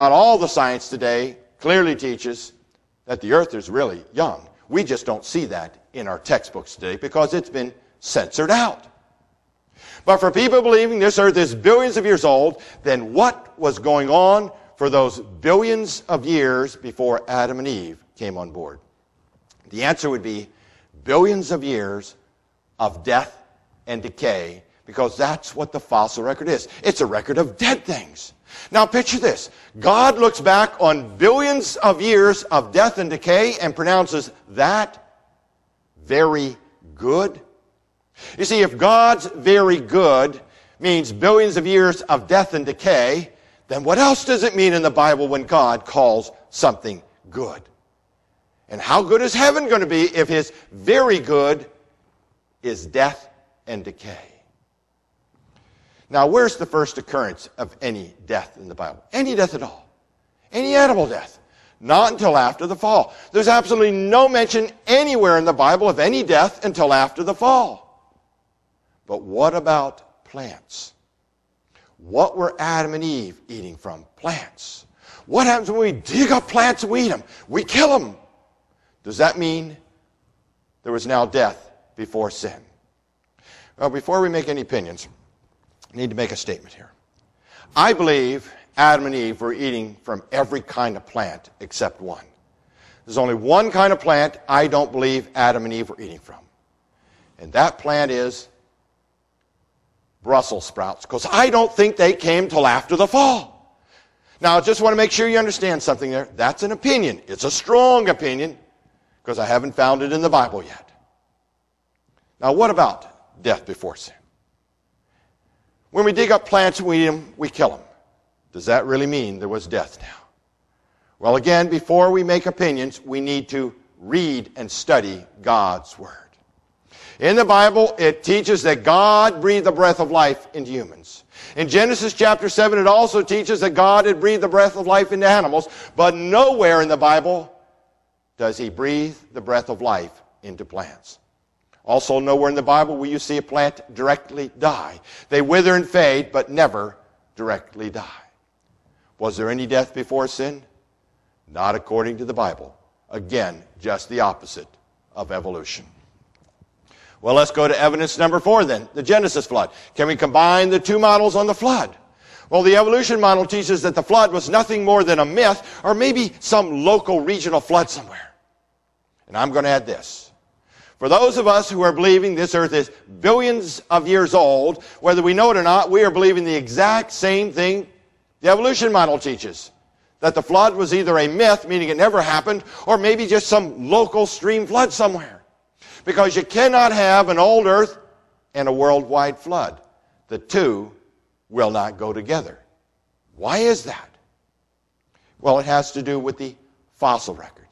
Not all the science today clearly teaches that the earth is really young. We just don't see that in our textbooks today because it's been censored out. But for people believing this earth is billions of years old, then what was going on for those billions of years before Adam and Eve came on board? The answer would be billions of years of death and decay, because that's what the fossil record is. It's a record of dead things. Now picture this. God looks back on billions of years of death and decay and pronounces that very good. You see, if God's very good means billions of years of death and decay, then what else does it mean in the Bible when God calls something good? And how good is heaven going to be if his very good is death and decay? Now, where's the first occurrence of any death in the Bible? Any death at all. Any animal death. Not until after the fall. There's absolutely no mention anywhere in the Bible of any death until after the fall. But what about plants? What were Adam and Eve eating from? Plants. What happens when we dig up plants and we eat them? We kill them. Does that mean there was now death before sin? Well, before we make any opinions, I need to make a statement here. I believe Adam and Eve were eating from every kind of plant except one. There's only one kind of plant I don't believe Adam and Eve were eating from. And that plant is Brussels sprouts, because I don't think they came till after the fall. Now, I just want to make sure you understand something there. That's an opinion. It's a strong opinion, because I haven't found it in the Bible yet. Now, what about death before sin? When we dig up plants and we eat them, we kill them. Does that really mean there was death now? Well, again, before we make opinions, we need to read and study God's Word. In the Bible, it teaches that God breathed the breath of life into humans. In Genesis chapter 7, it also teaches that God had breathed the breath of life into animals, but nowhere in the Bible does he breathe the breath of life into plants. Also, nowhere in the Bible will you see a plant directly die. They wither and fade, but never directly die. Was there any death before sin? Not according to the Bible. Again, just the opposite of evolution. Well, let's go to evidence number 4 then, the Genesis flood. Can we combine the two models on the flood? Well, the evolution model teaches that the flood was nothing more than a myth, or maybe some local regional flood somewhere. And I'm going to add this. For those of us who are believing this earth is billions of years old, whether we know it or not, we are believing the exact same thing the evolution model teaches. That the flood was either a myth, meaning it never happened, or maybe just some local stream flood somewhere. Because you cannot have an old earth and a worldwide flood. The two will not go together. Why is that? Well, it has to do with the fossil record.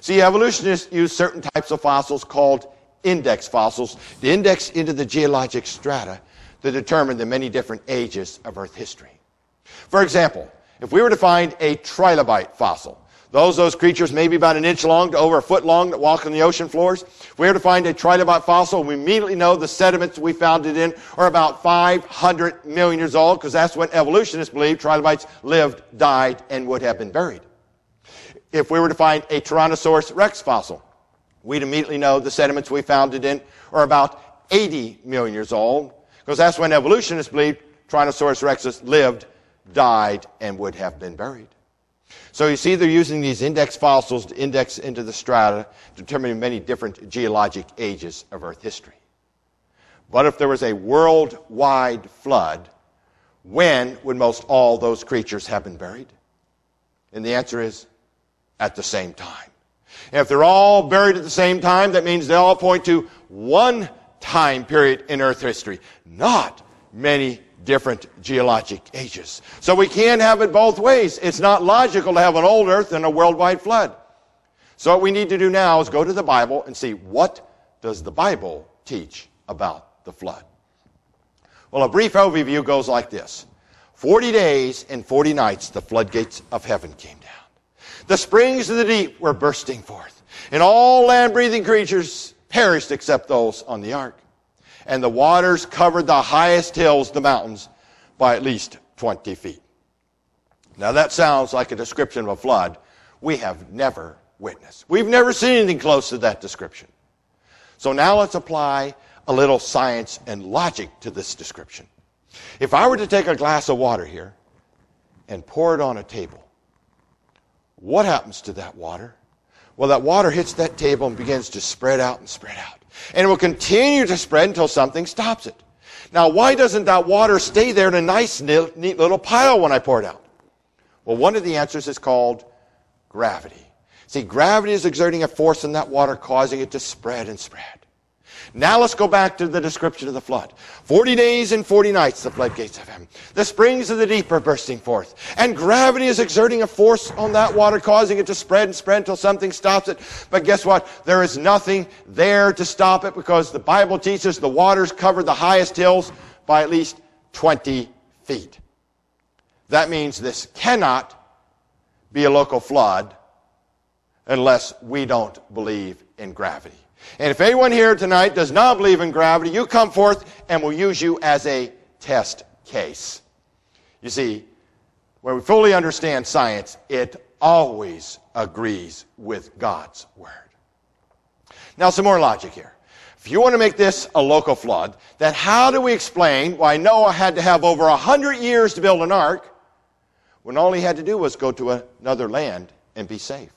See, evolutionists use certain types of fossils called index fossils to index into the geologic strata to determine the many different ages of Earth history. For example, if we were to find a trilobite fossil, those creatures maybe about an inch long to over a foot long that walk on the ocean floors. If we were to find a trilobite fossil, we immediately know the sediments we found it in are about 500 million years old, because that's what evolutionists believe trilobites lived, died, and would have been buried. If we were to find a Tyrannosaurus rex fossil, we'd immediately know the sediments we found it in are about 80 million years old, because that's when evolutionists believe Tyrannosaurus rexes lived, died, and would have been buried. So you see, they're using these index fossils to index into the strata, determining many different geologic ages of Earth history. But if there was a worldwide flood, when would most all those creatures have been buried? And the answer is, at the same time. And if they're all buried at the same time, that means they all point to one time period in Earth history, not many different geologic ages. So we can't have it both ways. It's not logical to have an old earth and a worldwide flood. So what we need to do now is go to the Bible and see, what does the Bible teach about the flood? Well, a brief overview goes like this. 40 days and 40 nights the floodgates of heaven came down. The springs of the deep were bursting forth, and all land-breathing creatures perished except those on the ark. And the waters covered the highest hills, the mountains, by at least 20 feet. Now that sounds like a description of a flood we have never witnessed. We've never seen anything close to that description. So now let's apply a little science and logic to this description. If I were to take a glass of water here and pour it on a table, what happens to that water? Well, that water hits that table and begins to spread out and spread out. And it will continue to spread until something stops it. Now, why doesn't that water stay there in a nice, neat little pile when I pour it out? Well, one of the answers is called gravity. See, gravity is exerting a force in that water, causing it to spread and spread. Now let's go back to the description of the flood. 40 days and 40 nights the floodgates of heaven. The springs of the deep are bursting forth. And gravity is exerting a force on that water, causing it to spread and spread until something stops it. But guess what? There is nothing there to stop it, because the Bible teaches the waters cover the highest hills by at least 20 feet. That means this cannot be a local flood unless we don't believe in gravity. And if anyone here tonight does not believe in gravity, you come forth and we'll use you as a test case. You see, when we fully understand science, it always agrees with God's Word. Now, some more logic here. If you want to make this a local flood, then how do we explain why Noah had to have over 100 years to build an ark when all he had to do was go to another land and be safe?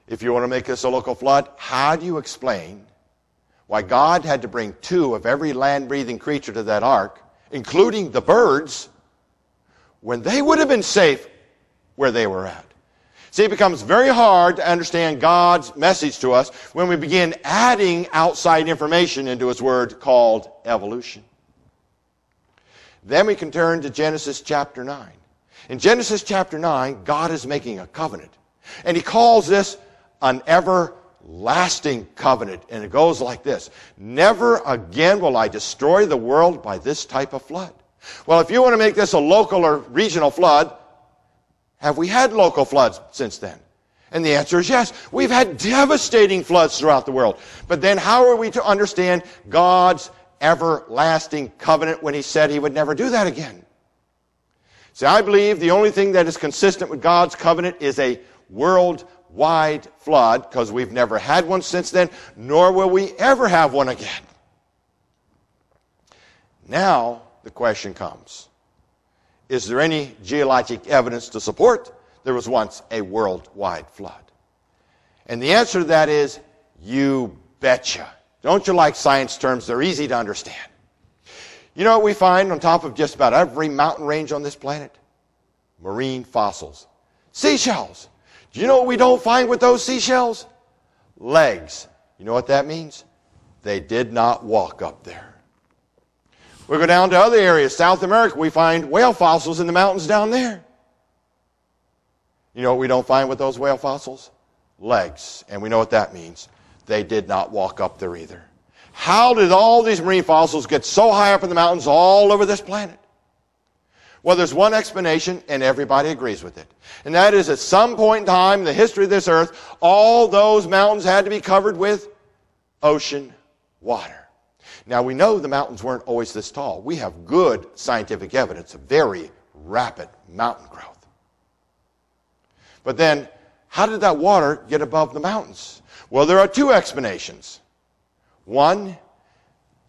If you want to make this a local flood, how do you explain why God had to bring 2 of every land-breathing creature to that ark, including the birds, when they would have been safe where they were at? See, it becomes very hard to understand God's message to us when we begin adding outside information into His Word called evolution. Then we can turn to Genesis chapter 9. In Genesis chapter 9, God is making a covenant. And He calls this an everlasting covenant. And it goes like this: never again will I destroy the world by this type of flood. Well, if you want to make this a local or regional flood, have we had local floods since then? And the answer is yes. We've had devastating floods throughout the world. But then how are we to understand God's everlasting covenant when He said He would never do that again? See, I believe the only thing that is consistent with God's covenant is a worldwide flood, because we've never had one since then, nor will we ever have one again. Now the question comes: is there any geologic evidence to support there was once a worldwide flood? And the answer to that is, you betcha. Don't you like science terms? They're easy to understand. You know what we find on top of just about every mountain range on this planet? Marine fossils. Seashells. Do you know what we don't find with those seashells? Legs. You know what that means? They did not walk up there. We go down to other areas. South America, we find whale fossils in the mountains down there. You know what we don't find with those whale fossils? Legs. And we know what that means. They did not walk up there either. How did all these marine fossils get so high up in the mountains all over this planet? Well, there's one explanation, and everybody agrees with it. And that is, at some point in time in the history of this earth, all those mountains had to be covered with ocean water. Now, we know the mountains weren't always this tall. We have good scientific evidence of very rapid mountain growth. But then, how did that water get above the mountains? Well, there are 2 explanations. One,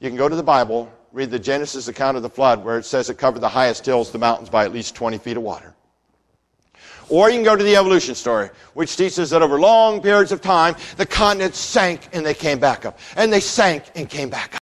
you can go to the Bible, read the Genesis account of the flood, where it says it covered the highest hills, the mountains, by at least 20 feet of water. Or you can go to the evolution story, which teaches that over long periods of time, the continents sank and they came back up. And they sank and came back up.